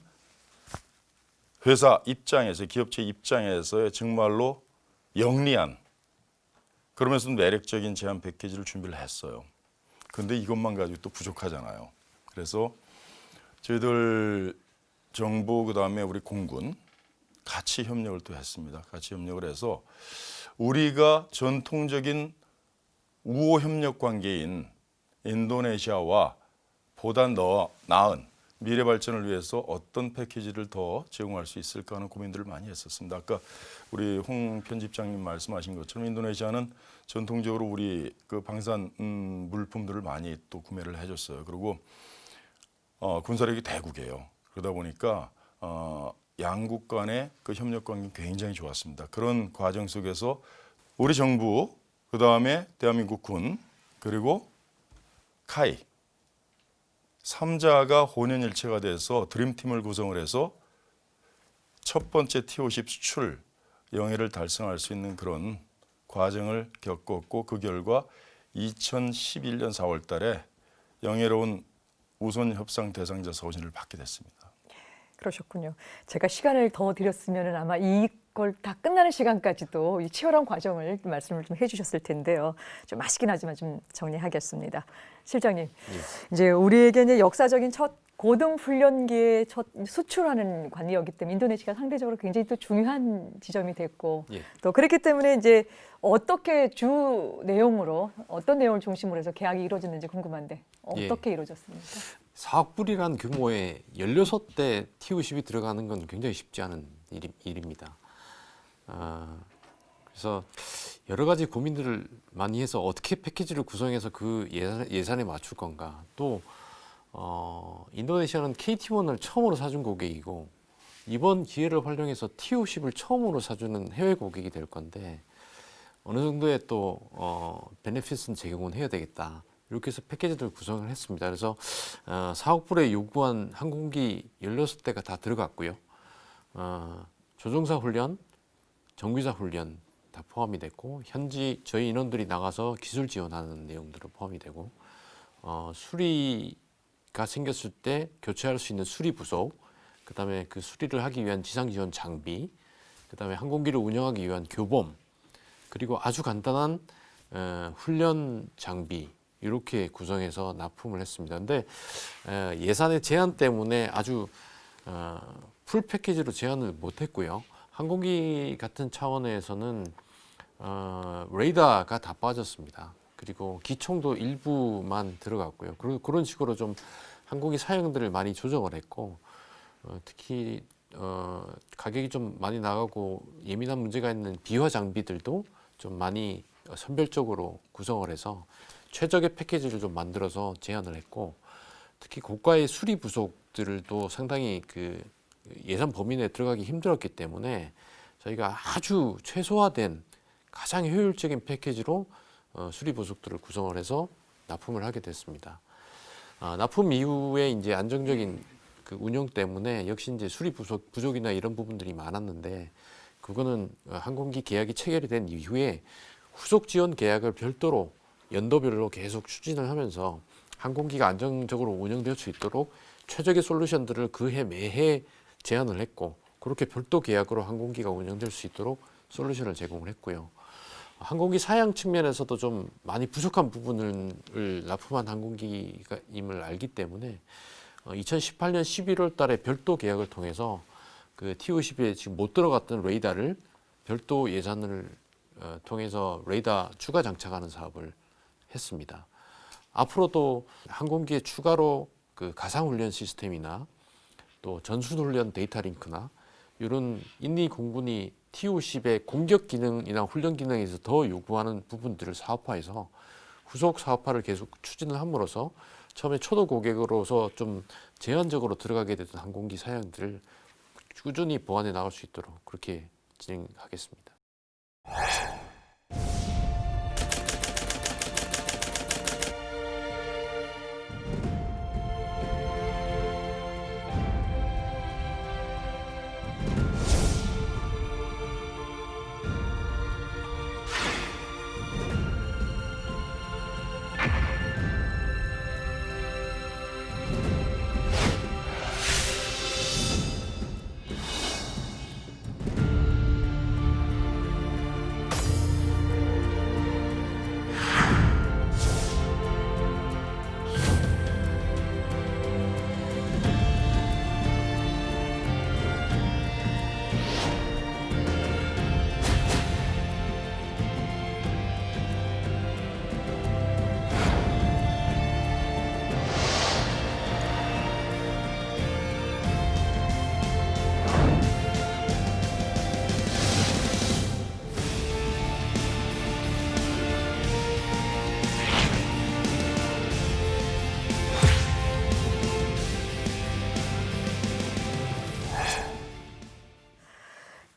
회사 입장에서, 기업체 입장에서의 정말로 영리한, 그러면서 매력적인 제한 패키지를 준비를 했어요. 근데 이것만 가지고 또 부족하잖아요. 그래서 저희들 정부 그다음에 우리 공군 같이 협력을 또 했습니다. 같이 협력을 해서 우리가 전통적인 우호 협력 관계인 인도네시아와 보다 나은 미래 발전을 위해서 어떤 패키지를 더 제공할 수 있을까 하는 고민들을 많이 했었습니다. 아까 우리 홍 편집장님 말씀하신 것처럼 인도네시아는 전통적으로 우리 그 방산 물품들을 많이 또 구매를 해줬어요. 그리고 군사력이 대국이에요. 그러다 보니까 양국 간의 그 협력 관계 굉장히 좋았습니다. 그런 과정 속에서 우리 정부, 그 다음에 대한민국 군, 그리고 카이 3자가 혼연일체가 돼서 드림팀을 구성을 해서 첫 번째 T-50 수출 영예를 달성할 수 있는 그런 과정을 겪었고 그 결과 2011년 4월 달에 영예로운 우선 협상 대상자 서신을 받게 됐습니다.
그러셨군요. 제가 시간을 더 드렸으면 아마 이걸 다 끝나는 시간까지도 이 치열한 과정을 말씀을 좀 해주셨을 텐데요. 좀 아쉽긴 하지만 좀 정리하겠습니다. 실장님, 이제 우리에게 이제 역사적인 첫 고등훈련기의 첫 수출하는 관리였기 때문에 인도네시아가 상대적으로 굉장히 또 중요한 지점이 됐고
예.
또 그렇기 때문에 이제 어떻게 주 내용으로 어떤 내용을 중심으로 해서 계약이 이루어졌는지 궁금한데 어떻게 이루어졌습니까?
4억 불이라는 규모의 16대 TO10이 들어가는 건 굉장히 쉽지 않은 일입니다. 그래서 여러 가지 고민들을 많이 해서 어떻게 패키지를 구성해서 그 예산에 맞출 건가. 또 인도네시아는 KT1을 처음으로 사준 고객이고 이번 기회를 활용해서 TO10을 처음으로 사주는 해외 고객이 될 건데 어느 정도의 또 베네핏은 제공은 해야 되겠다. 이렇게 해서 패키지를 구성을 했습니다. 그래서 4억 불에 요구한 항공기 16대가 다 들어갔고요. 조종사 훈련, 정비사 훈련 다 포함이 됐고 현지 저희 인원들이 나가서 기술 지원하는 내용들도 포함이 되고 수리가 생겼을 때 교체할 수 있는 수리 부속, 그다음에 그 수리를 하기 위한 지상 지원 장비, 그다음에 항공기를 운영하기 위한 교범, 그리고 아주 간단한 훈련 장비 이렇게 구성해서 납품을 했습니다. 근데 예산의 제한 때문에 아주 풀 패키지로 제한을 못했고요. 항공기 같은 차원에서는 레이더가 다 빠졌습니다. 그리고 기총도 일부만 들어갔고요. 그런 식으로 좀 항공기 사양들을 많이 조정을 했고 특히 가격이 좀 많이 나가고 예민한 문제가 있는 비화 장비들도 좀 많이 선별적으로 구성을 해서 최적의 패키지를 좀 만들어서 제안을 했고 특히 고가의 수리 부속들도 상당히 그 예산 범위 내에 들어가기 힘들었기 때문에 저희가 아주 최소화된 가장 효율적인 패키지로 수리 부속들을 구성을 해서 납품을 하게 됐습니다. 납품 이후에 이제 안정적인 그 운영 때문에 역시 이제 수리 부족이나 이런 부분들이 많았는데 그거는 항공기 계약이 체결이 된 이후에 후속 지원 계약을 별도로 연도별로 계속 추진을 하면서 항공기가 안정적으로 운영될 수 있도록 최적의 솔루션들을 그 해 매해 제안을 했고 그렇게 별도 계약으로 항공기가 운영될 수 있도록 솔루션을 제공을 했고요. 항공기 사양 측면에서도 좀 많이 부족한 부분을 납품한 항공기임을 알기 때문에 2018년 11월 달에 별도 계약을 통해서 그 TO10에 지금 못 들어갔던 레이더를 별도 예산을 통해서 레이더 추가 장착하는 사업을 했습니다. 앞으로도 항공기에 추가로 그 가상훈련 시스템이나 또 전술훈련 데이터 링크나 이런 인리 공군이 TO10의 공격 기능이나 훈련 기능에서 더 요구하는 부분들을 사업화해서 후속 사업화를 계속 추진을 함으로써 처음에 초도 고객으로서 좀 제한적으로 들어가게 됐던 항공기 사양들을 꾸준히 보완해 나갈 수 있도록 그렇게 진행하겠습니다.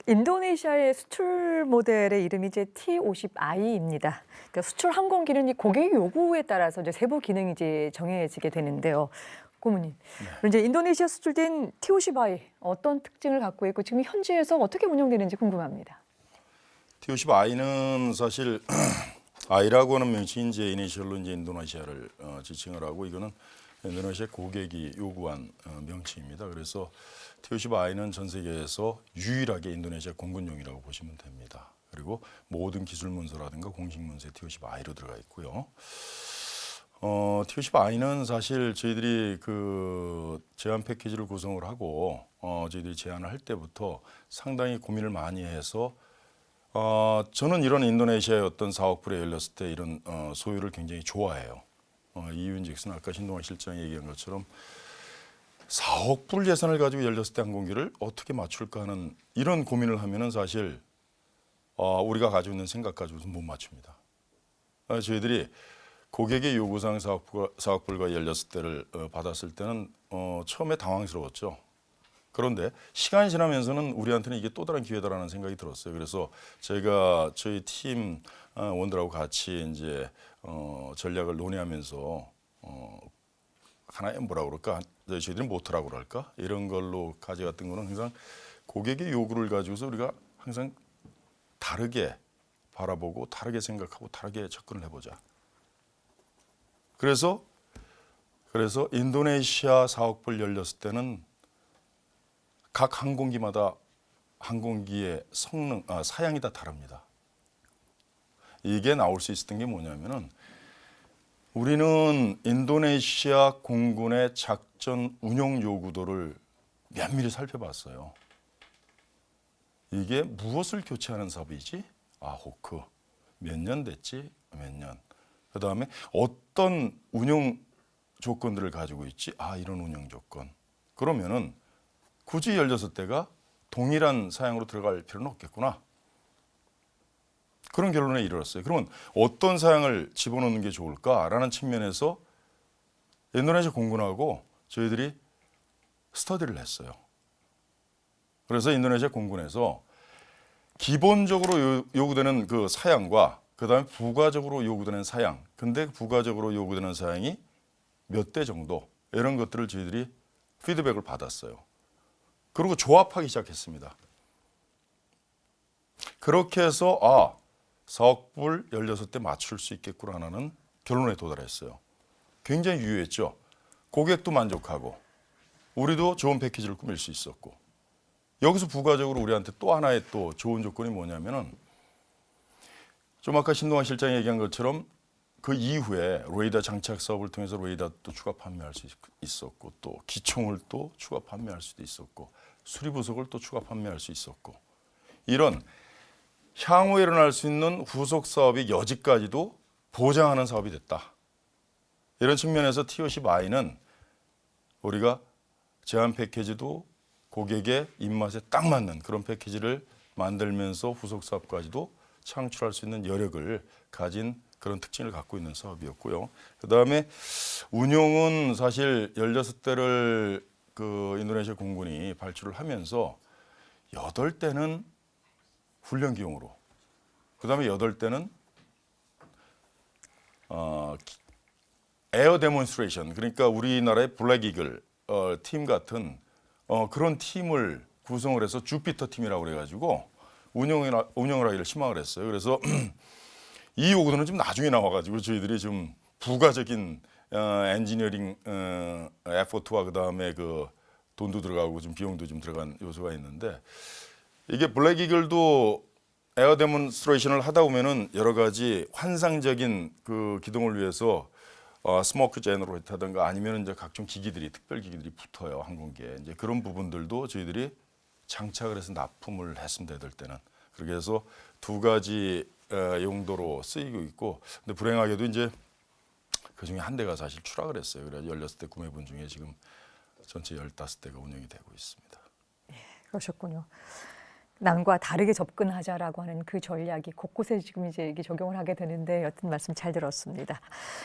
인도네시아의 수출 모델의 이름이 이제 T50I입니다. 그러니까 수출 항공기는 이 고객 요구에 따라서 이제 세부 기능이 이제 정해지게 되는데요. 고모님, 이제 인도네시아 수출된 T50I 어떤 특징을 갖고 있고 지금 현지에서 어떻게 운영되는지 궁금합니다.
TO10I는 사실 I라고 하는 명칭이 이제 이니셜로 이제 인도네시아를 지칭을 하고 이거는 인도네시아 고객이 요구한 명칭입니다. 그래서 T-50I는 전 세계에서 유일하게 인도네시아 공군용이라고 보시면 됩니다. 그리고 모든 기술 문서라든가 공식 문서에 T-50I로 들어가 있고요. T-50I는 사실 저희들이 그 제안 패키지를 구성을 하고 저희들이 제안을 할 때부터 상당히 고민을 많이 해서 저는 이런 인도네시아의 어떤 사업부에 열렸을 때 이런 소유를 굉장히 좋아해요. 이유인즉슨 아까 신동환 실장이 얘기한 것처럼 4억 불 예산을 가지고 열렸을 때 항공기를 어떻게 맞출까 하는 이런 고민을 하면은 사실 우리가 가지고 있는 생각 가지고는 못 맞춥니다. 저희들이 고객의 요구사항 4억 불과 열렸을 때를 받았을 때는 처음에 당황스러웠죠. 그런데 시간이 지나면서는 우리한테는 이게 또 다른 기회다라는 생각이 들었어요. 그래서 제가 저희 팀 원들하고 같이 이제 전략을 논의하면서 하나의 뭐라 그럴까, 저희들이 모토라고 그럴까 이런 걸로 가져갔던 거는 항상 고객의 요구를 가지고서 우리가 항상 다르게 바라보고 다르게 생각하고 다르게 접근을 해보자. 그래서 인도네시아 4억 불 열렸을 때는 각 항공기마다 항공기의 성능, 사양이 다 다릅니다. 이게 나올 수 있었던 게 뭐냐면은 우리는 인도네시아 공군의 작전 운용 요구도를 면밀히 살펴봤어요. 이게 무엇을 교체하는 사업이지? 호크. 몇 년 됐지? 몇 년. 그 다음에 어떤 운용 조건들을 가지고 있지? 이런 운영 조건. 그러면은 굳이 16대가 동일한 사양으로 들어갈 필요는 없겠구나. 그런 결론에 이르렀어요. 그러면 어떤 사양을 집어넣는 게 좋을까라는 측면에서 인도네시아 공군하고 저희들이 스터디를 했어요. 그래서 인도네시아 공군에서 기본적으로 요구되는 그 사양과 그다음에 부가적으로 요구되는 사양, 근데 부가적으로 요구되는 사양이 몇 대 정도 이런 것들을 저희들이 피드백을 받았어요. 그리고 조합하기 시작했습니다. 그렇게 해서 4억 불 16대 맞출 수 있겠구나라는 결론에 도달했어요. 굉장히 유효했죠. 고객도 만족하고 우리도 좋은 패키지를 꾸밀 수 있었고 여기서 부가적으로 우리한테 또 하나의 또 좋은 조건이 뭐냐면은 좀 아까 신동환 실장이 얘기한 것처럼 그 이후에 레이더 장착 사업을 통해서 레이더도 추가 판매할 수 있었고 또 기총을 또 추가 판매할 수도 있었고 수리부속을 또 추가 판매할 수 있었고 이런 향후에 일어날 수 있는 후속 사업의 여지까지도 보장하는 사업이 됐다. 이런 측면에서 T-50I는 우리가 제한 패키지도 고객의 입맛에 딱 맞는 그런 패키지를 만들면서 후속 사업까지도 창출할 수 있는 여력을 가진 그런 특징을 갖고 있는 사업이었고요. 그다음에 운용은 사실 16대를 그 인도네시아 공군이 발주를 하면서 8대는 훈련 기용으로, 그다음에 8대는 에어 데몬스트레이션, 그러니까 우리나라의 블랙 이글 팀 같은 그런 팀을 구성을 해서 주피터 팀이라고 그래가지고 운영을 하기를 희망을 했어요. 그래서 이 요구는 좀 나중에 나와가지고 저희들이 좀 부가적인 엔지니어링 에포트와 그다음에 그 돈도 들어가고 좀 비용도 좀 들어간 요소가 있는데 이게 블랙 이글도 에어 데몬스트레이션을 하다 보면은 여러 가지 환상적인 그 기동을 위해서 스모크 제너레이터든가 아니면 이제 각종 기기들이 특별 기기들이 붙어요 항공기에. 이제 그런 부분들도 저희들이 장착을 해서 납품을 했습니다. 될 때는 그렇게 해서 두 가지 용도로 쓰이고 있고, 근데 불행하게도 이제 그 중에 한 대가 사실 추락을 했어요. 그래서 16대 구매분 중에 지금 전체 15대가 운영이 되고 있습니다.
그러셨군요. 남과 다르게 접근하자라고 하는 그 전략이 곳곳에 지금 이제 이게 적용을 하게 되는데 여튼 말씀 잘 들었습니다.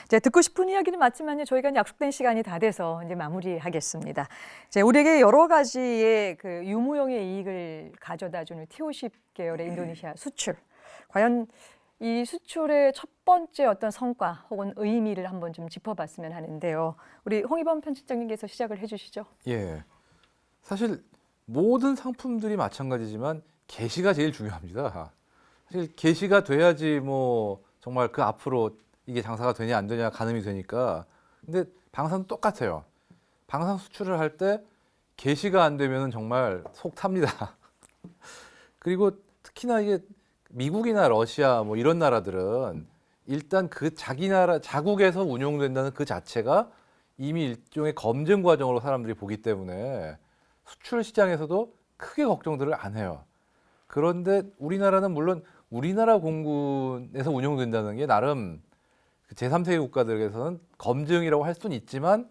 이제 듣고 싶은 이야기는 맞지만요. 저희가 약속된 시간이 다 돼서 이제 마무리하겠습니다. 이제 우리에게 여러 가지의 그 유무형의 이익을 가져다주는 T-50 계열의 인도네시아 수출. 과연 이 수출의 첫 번째 어떤 성과 혹은 의미를 한번 좀 짚어봤으면 하는데요. 우리 홍희범 편집장님께서 시작을 해주시죠.
예. 사실 모든 상품들이 마찬가지지만 게시가 제일 중요합니다. 사실 게시가 돼야지 뭐 정말 그 앞으로 이게 장사가 되냐 안 되냐 가늠이 되니까. 근데 방산도 똑같아요. 방산 수출을 할 때 개시가 안 되면 정말 속 탑니다. 그리고 특히나 이게 미국이나 러시아 뭐 이런 나라들은 일단 그 자기 나라 자국에서 운용된다는 그 자체가 이미 일종의 검증 과정으로 사람들이 보기 때문에 수출 시장에서도 크게 걱정들을 안 해요. 그런데 우리나라는 물론 우리나라 공군에서 운용된다는 게 나름 그 제3세계 국가들에서는 검증이라고 할 수는 있지만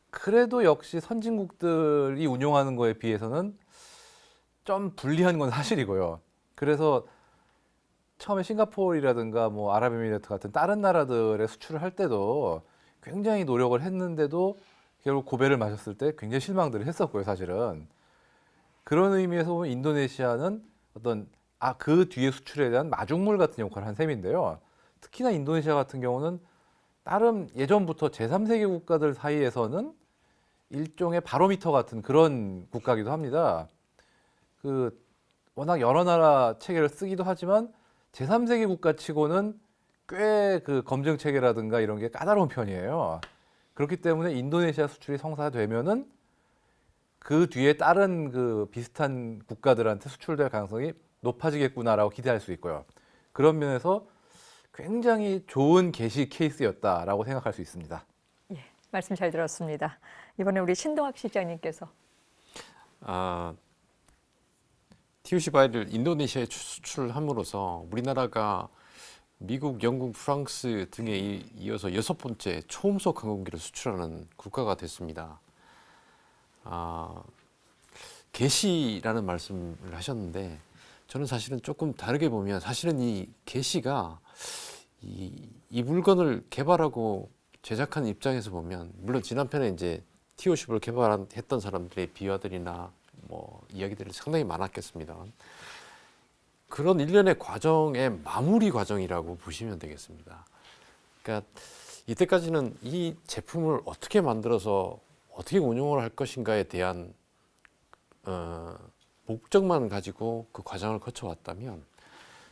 그래도 역시 선진국들이 운용하는 거에 비해서는 좀 불리한 건 사실이고요. 그래서 처음에 싱가포르라든가 뭐 아랍에미레이트 같은 다른 나라들의 수출을 할 때도 굉장히 노력을 했는데도 결국 고배를 마셨을 때 굉장히 실망들을 했었고요, 사실은. 그런 의미에서 보면 인도네시아는 어떤 그 뒤에 수출에 대한 마중물 같은 역할을 한 셈인데요. 특히나 인도네시아 같은 경우는 나름 예전부터 제3세계 국가들 사이에서는 일종의 바로미터 같은 그런 국가기도 합니다. 그 워낙 여러 나라 체계를 쓰기도 하지만 제3세계 국가치고는 꽤 그 검증 체계라든가 이런 게 까다로운 편이에요. 그렇기 때문에 인도네시아 수출이 성사되면은 그 뒤에 다른 그 비슷한 국가들한테 수출될 가능성이 높아지겠구나라고 기대할 수 있고요. 그런 면에서 굉장히 좋은 개시 케이스였다라고 생각할 수 있습니다.
예, 말씀 잘 들었습니다. 이번에 우리 신동학 실장님께서
TOC 바이를 인도네시아에 수출함으로써 우리나라가 미국, 영국, 프랑스 등에 이어서 6번째 초음속 항공기를 수출하는 국가가 됐습니다. 개시라는 말씀을 하셨는데 저는 사실은 조금 다르게 보면 사실은 이 개시가 이 물건을 개발하고 제작한 입장에서 보면 물론 지난 편에 이제 TOC를 개발했던 사람들의 비화들이나 뭐 이야기들이 상당히 많았겠습니다. 그런 일련의 과정의 마무리 과정이라고 보시면 되겠습니다. 그러니까 이때까지는 이 제품을 어떻게 만들어서 어떻게 운용을 할 것인가에 대한 목적만 가지고 그 과정을 거쳐왔다면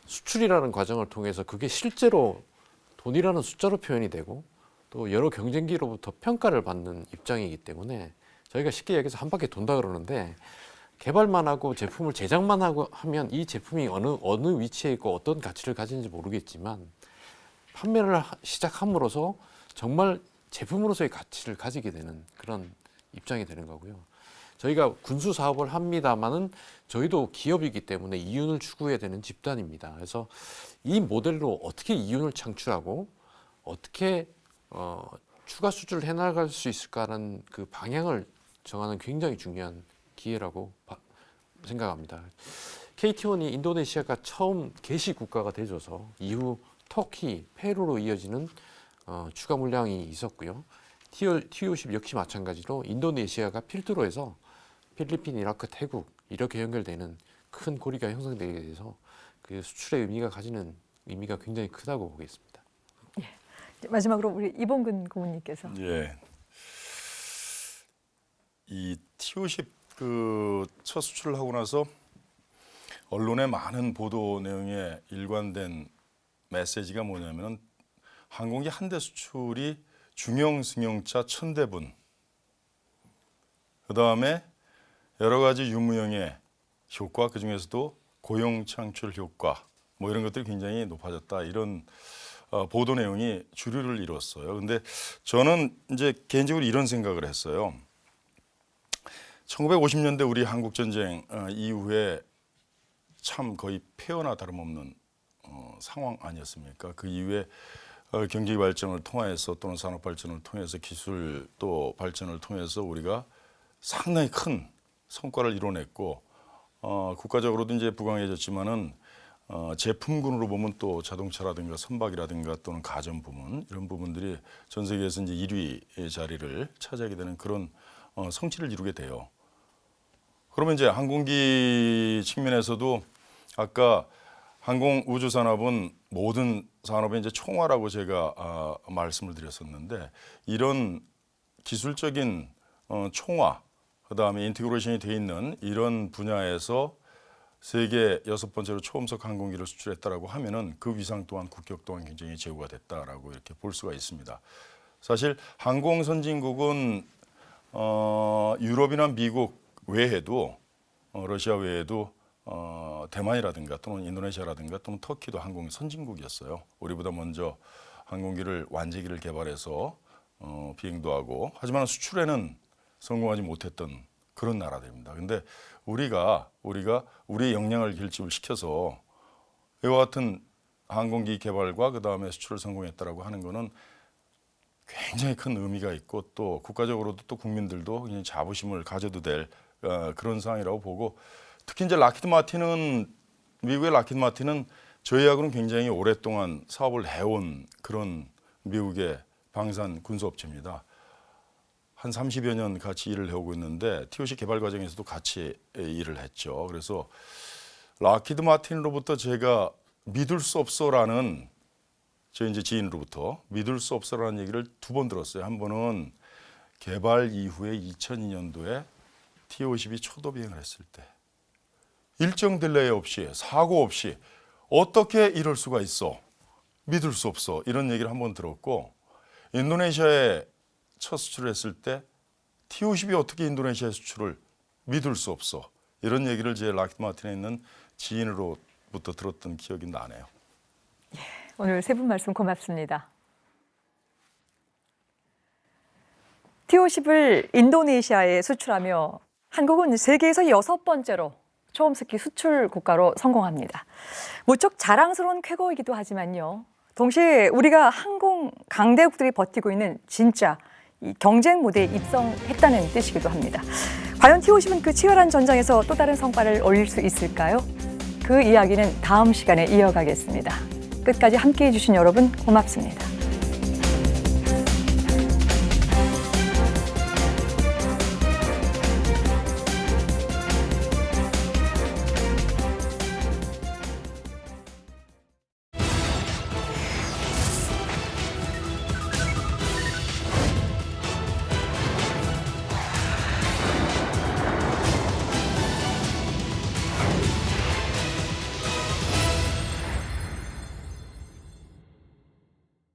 수출이라는 과정을 통해서 그게 실제로 돈이라는 숫자로 표현이 되고 또 여러 경쟁기로부터 평가를 받는 입장이기 때문에 저희가 쉽게 얘기해서 한 바퀴 돈다 그러는데 개발만 하고 제품을 제작만 하고 하면 이 제품이 어느 위치에 있고 어떤 가치를 가지는지 모르겠지만 판매를 시작함으로써 정말 제품으로서의 가치를 가지게 되는 그런 입장이 되는 거고요. 저희가 군수 사업을 합니다만은 저희도 기업이기 때문에 이윤을 추구해야 되는 집단입니다. 그래서 이 모델로 어떻게 이윤을 창출하고 어떻게 추가 수주를 해나갈 수 있을까라는 그 방향을 정하는 굉장히 중요한 기회라고 생각합니다. KT1이 인도네시아가 처음 개시 국가가 돼줘서 이후 터키, 페루로 이어지는 추가 물량이 있었고요. TO10 역시 마찬가지로 인도네시아가 필두로 해서 필리핀, 이라크, 태국 이렇게 연결되는 큰 고리가 형성되게 돼서 그 수출의 의미가 가지는 의미가 굉장히 크다고 보겠습니다.
예. 마지막으로 우리 이봉근 고문님께서
예. 이 TO10 그 첫 수출을 하고 나서 언론의 많은 보도 내용에 일관된 메시지가 뭐냐면은 항공기 한 대 수출이 중형 승용차 1000대분, 그 다음에 여러 가지 유무형의 효과, 그 중에서도 고용 창출 효과, 뭐 이런 것들이 굉장히 높아졌다, 이런 보도 내용이 주류를 이뤘어요. 근데 저는 이제 개인적으로 이런 생각을 했어요. 1950년대 우리 한국 전쟁 이후에 참 거의 폐허나 다름없는 상황 아니었습니까? 그 이후에 경제 발전을 통해서 또는 산업 발전을 통해서 기술 또 발전을 통해서 우리가 상당히 큰 성과를 이뤄냈고 국가적으로도 이제 부강해졌지만은 제품군으로 보면 또 자동차라든가 선박이라든가 또는 가전 부문 이런 부분들이 전 세계에서 이제 1위 자리를 차지하게 되는 그런 성취를 이루게 돼요. 그러면 이제 항공기 측면에서도 아까 항공우주산업은 모든 산업의 이제 총화라고 제가 말씀을 드렸었는데 이런 기술적인 총화, 그다음에 인티그레이션이 돼 있는 이런 분야에서 세계 6번째로 초음속 항공기를 수출했다라고 하면은 그 위상 또한 국격 또한 굉장히 제고가 됐다라고 이렇게 볼 수가 있습니다. 사실 항공 선진국은 유럽이나 미국 외에도 러시아 외에도 대만이라든가 또는 인도네시아라든가 또는 터키도 항공 선진국이었어요. 우리보다 먼저 항공기를 완제기를 개발해서 비행도 하고 하지만 수출에는 성공하지 못했던 그런 나라들입니다. 근데 우리가 우리의 역량을 결집을 시켜서 이와 같은 항공기 개발과 그 다음에 수출을 성공했다라고 하는 거는 굉장히 큰 의미가 있고 또 국가적으로도 또 국민들도 굉장히 자부심을 가져도 될 그런 상황이라고 보고 특히 이제 미국의 락히드 마틴은 저희하고는 굉장히 오랫동안 사업을 해온 그런 미국의 방산 군수업체입니다. 한 30여 년 같이 일을 해오고 있는데 TOC 개발 과정에서도 같이 일을 했죠. 그래서 락히드 마틴으로부터 제가 믿을 수 없어라는 저 이제 지인으로부터 믿을 수 없어라는 얘기를 2번 들었어요. 한 번은 개발 이후에 2002년도에 T-50이 초도 비행을 했을 때 일정 딜레이 없이 사고 없이 어떻게 이럴 수가 있어? 믿을 수 없어. 이런 얘기를 한 번 들었고 인도네시아에 첫 수출을 했을 때 T-50이 어떻게 인도네시아 수출을 믿을 수 없어. 이런 얘기를 제 락히드 마틴에 있는 지인으로부터 들었던 기억이 나네요.
오늘 세 분 말씀 고맙습니다. T-50을 인도네시아에 수출하며 한국은 세계에서 6번째로 초음속기 수출 국가로 성공합니다. 무척 자랑스러운 쾌거이기도 하지만요. 동시에 우리가 항공 강대국들이 버티고 있는 진짜 이 경쟁 무대에 입성했다는 뜻이기도 합니다. 과연 T-50은 그 치열한 전장에서 또 다른 성과를 올릴 수 있을까요? 그 이야기는 다음 시간에 이어가겠습니다. 끝까지 함께해 주신 여러분 고맙습니다.